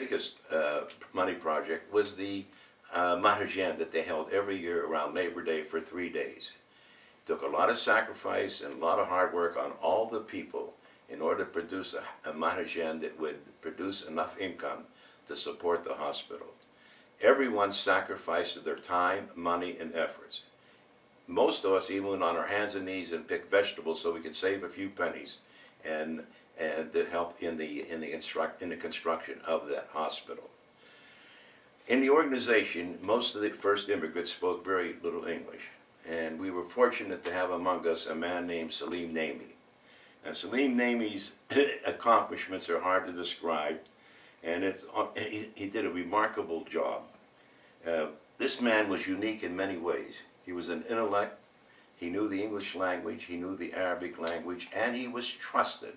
biggest money project was the Maharajan that they held every year around Labor Day for 3 days. Took a lot of sacrifice and a lot of hard work on all the people in order to produce a Maharajan that would produce enough income to support the hospital. Everyone sacrificed their time, money, and efforts. Most of us even went on our hands and knees and picked vegetables so we could save a few pennies and to help in the construction of that hospital. In the organization, most of the first immigrants spoke very little English, and we were fortunate to have among us a man named Salim Nami. And Salim Nami's accomplishments are hard to describe, and he did a remarkable job. This man was unique in many ways. He was an intellect, he knew the English language, he knew the Arabic language, and he was trusted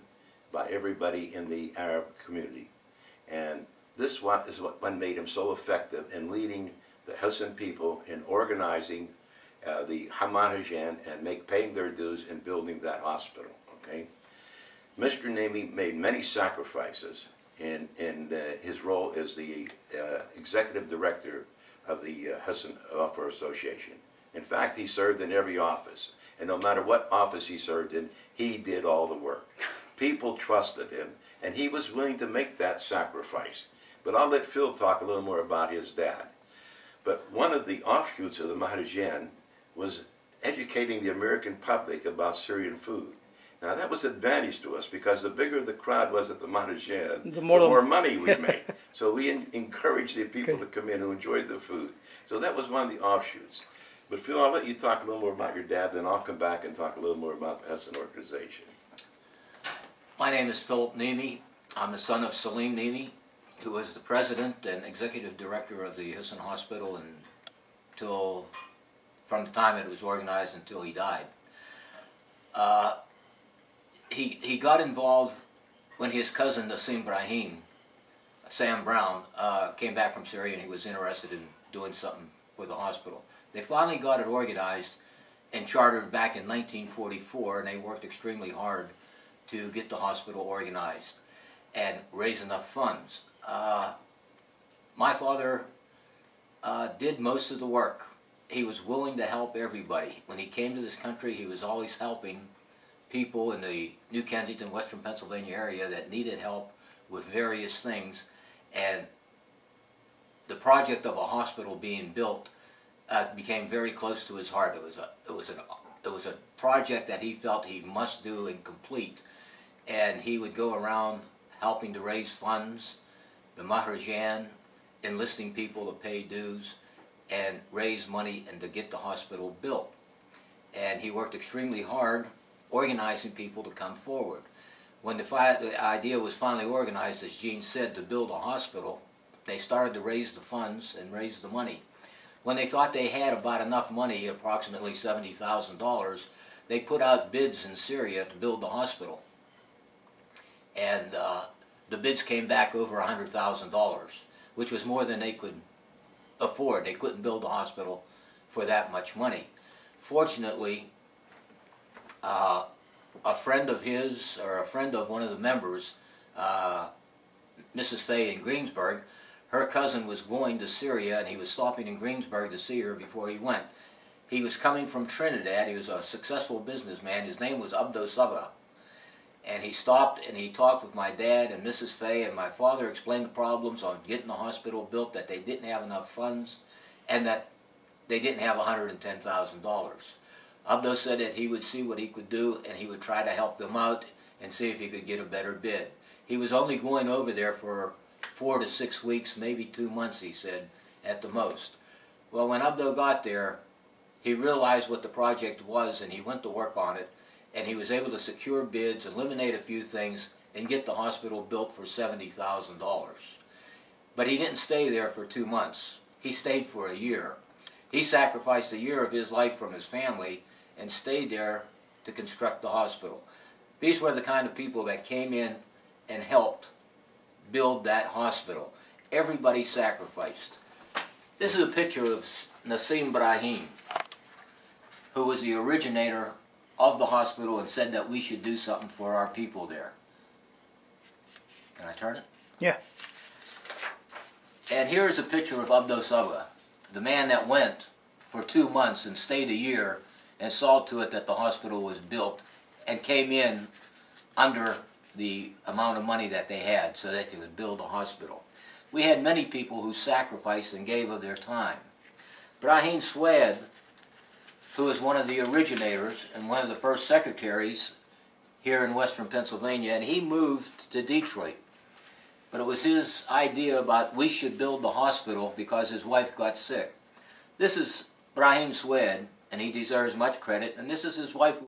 by everybody in the Arab community. And this is what made him so effective in leading the Hosn people in organizing the Maharajan and paying their dues in building that hospital. Okay, Mr. Nami made many sacrifices in his role as the executive director of the Hosn Welfare Association. In fact, he served in every office, and no matter what office he served in, he did all the work. People trusted him, and he was willing to make that sacrifice. But I'll let Phil talk a little more about his dad. But one of the offshoots of the Maharajan was educating the American public about Syrian food. Now that was an advantage to us because the bigger the crowd was at the Maharajan, the more money we made. So we encouraged the people to come in who enjoyed the food. So that was one of the offshoots. But Phil, I'll let you talk a little more about your dad, then I'll come back and talk a little more about the Hosn organization. My name is Philip Nami. I'm the son of Salim Nami, who was the president and executive director of the Hosn Hospital from the time it was organized until he died. He got involved when his cousin Nassim Brahim, Sam Brown, came back from Syria, and he was interested in doing something for the hospital. They finally got it organized and chartered back in 1944, and they worked extremely hard to get the hospital organized and raise enough funds. My father did most of the work. He was willing to help everybody. When he came to this country, he was always helping people in the New Kensington, Western Pennsylvania area that needed help with various things. And the project of a hospital being built became very close to his heart. It was a project that he felt he must do and complete. And he would go around helping to raise funds, the Maharajan, enlisting people to pay dues and raise money and to get the hospital built. And he worked extremely hard organizing people to come forward. When the idea was finally organized, as Gene said, to build a hospital, they started to raise the funds and raise the money. When they thought they had about enough money, approximately $70,000, they put out bids in Syria to build the hospital. And the bids came back over $100,000, which was more than they could afford. They couldn't build a hospital for that much money. Fortunately, a friend of his, or a friend of one of the members, Mrs. Fay in Greensburg, her cousin was going to Syria, and he was stopping in Greensburg to see her before he went. He was coming from Trinidad. He was a successful businessman. His name was Abdo Sabah. And he stopped and he talked with my dad and Mrs. Fay, and my father explained the problems on getting the hospital built, that they didn't have enough funds, and that they didn't have $110,000. Abdo said that he would see what he could do, and he would try to help them out and see if he could get a better bid. He was only going over there for 4 to 6 weeks, maybe 2 months, he said, at the most. Well, when Abdo got there, he realized what the project was, and he went to work on it, and he was able to secure bids, eliminate a few things, and get the hospital built for $70,000. But he didn't stay there for 2 months. He stayed for a year. He sacrificed a year of his life from his family and stayed there to construct the hospital. These were the kind of people that came in and helped build that hospital. Everybody sacrificed. This is a picture of Nassim Brahim, who was the originator of the hospital and said that we should do something for our people there. Can I turn it? Yeah. And here's a picture of Abdo Sabah, the man that went for 2 months and stayed a year and saw to it that the hospital was built and came in under the amount of money that they had so that they could build a hospital. We had many people who sacrificed and gave of their time. Brahim Swed, who was one of the originators and one of the first secretaries here in western Pennsylvania, and he moved to Detroit. But it was his idea about we should build the hospital because his wife got sick. This is Brahim Swed, and he deserves much credit, and this is his wife.